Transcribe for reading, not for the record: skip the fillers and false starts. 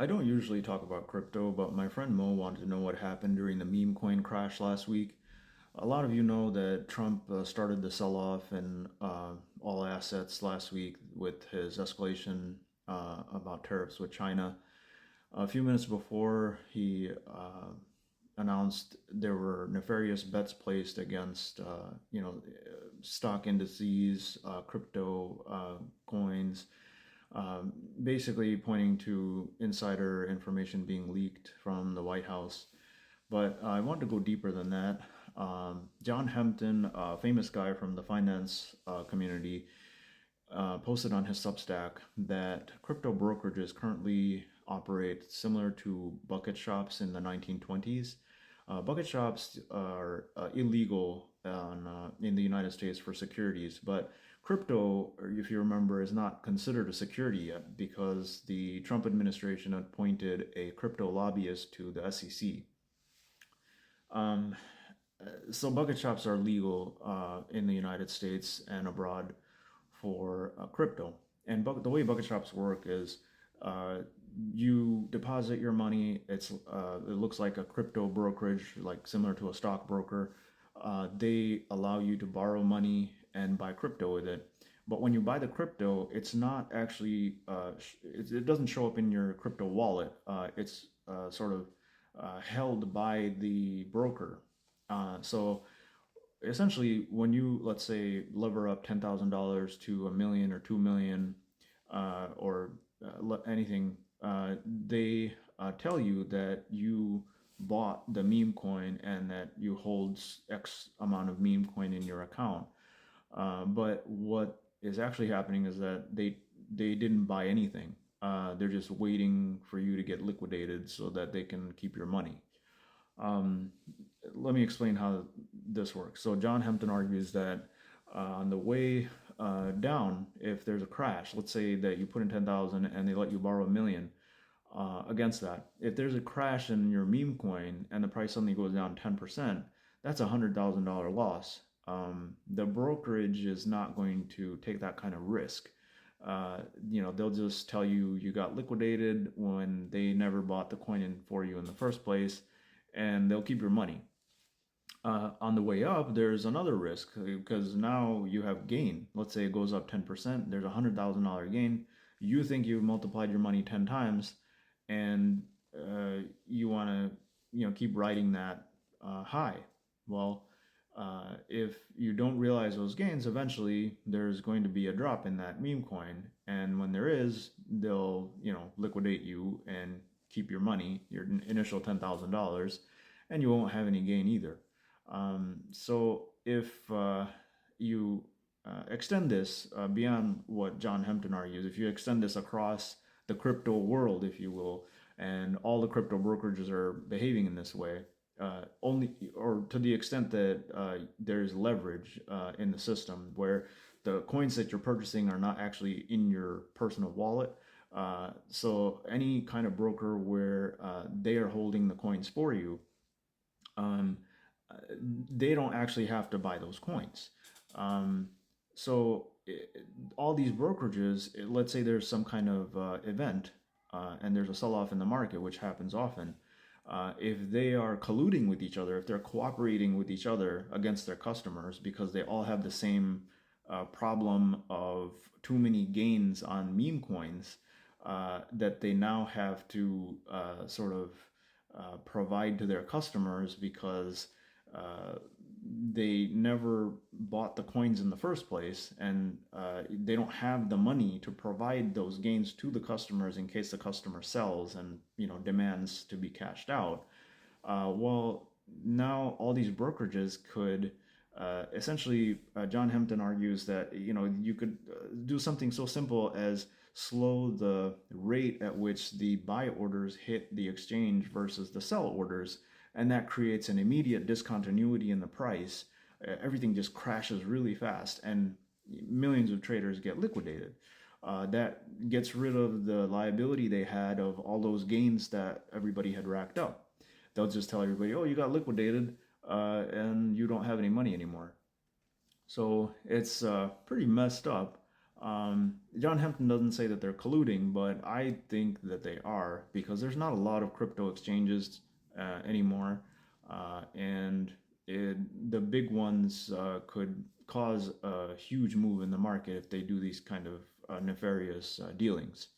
I don't usually talk about crypto, but my friend Mo wanted to know what happened during the meme coin crash last week. A lot of you know that Trump started the sell off in all assets last week with his escalation about tariffs with China. A few minutes before, he announced there were nefarious bets placed against, stock indices, crypto coins, basically pointing to insider information being leaked from the White House. But I want to go deeper than that. John Hampton, a famous guy from the finance community, posted on his Substack that crypto brokerages currently operate similar to bucket shops in the 1920s. Bucket shops are illegal in the United States for securities, but crypto, if you remember, is not considered a security yet because the Trump administration appointed a crypto lobbyist to the SEC. Um, so bucket shops are legal in the United States and abroad for crypto. And the way bucket shops work is uh, you deposit your money. It looks like a crypto brokerage, like similar to a stockbroker. They allow you to borrow money and buy crypto with it. But when you buy the crypto, it's not actually it doesn't show up in your crypto wallet. It's sort of held by the broker. So essentially, when you, let's say, lever up $10,000 to a million or 2 million, or anything, they tell you that you bought the meme coin and that you hold X amount of meme coin in your account. But what is actually happening is that they didn't buy anything. They're just waiting for you to get liquidated so that they can keep your money. Um, Let me explain how this works. So John Hampton argues that on the way down, if there's a crash, let's say that you put in 10,000 and they let you borrow a million against that. If there's a crash in your meme coin and the price suddenly goes down 10%, that's $100,000 loss. The brokerage is not going to take that kind of risk. They'll just tell you you got liquidated when they never bought the coin in for you in the first place, and they'll keep your money. On the way up, there's another risk because now you have gain. Let's say it goes up 10%, there's $100,000 gain. You think you've multiplied your money 10 times, and you want to keep riding that high. Well, if you don't realize those gains, eventually there's going to be a drop in that meme coin, and when there is, they'll liquidate you and keep your money, your initial $10,000, and you won't have any gain either. So if you extend this beyond what John Hampton argues, if you extend this across the crypto world, if you will, and all the crypto brokerages are behaving in this way, only or to the extent that there's leverage in the system where the coins that you're purchasing are not actually in your personal wallet. So any kind of broker where they are holding the coins for you, um, they don't actually have to buy those coins. Um, so all these brokerages, let's say there's some kind of event and there's a sell-off in the market, which happens often. If they are colluding with each other, if they're cooperating with each other against their customers because they all have the same problem of too many gains on meme coins, that they now have to sort of provide to their customers because uh, they never bought the coins in the first place, and they don't have the money to provide those gains to the customers in case the customer sells and demands to be cashed out. Well, now all these brokerages could essentially, John Hampton argues that you could do something so simple as slow the rate at which the buy orders hit the exchange versus the sell orders, and that creates an immediate discontinuity in the price. Everything just crashes really fast, and millions of traders get liquidated. That gets rid of the liability they had of all those gains that everybody had racked up. They'll just tell everybody, "Oh, you got liquidated, and you don't have any money anymore." So it's pretty messed up. John Hampton doesn't say that they're colluding, but I think that they are because there's not a lot of crypto exchanges anymore, and the big ones could cause a huge move in the market if they do these kind of nefarious dealings.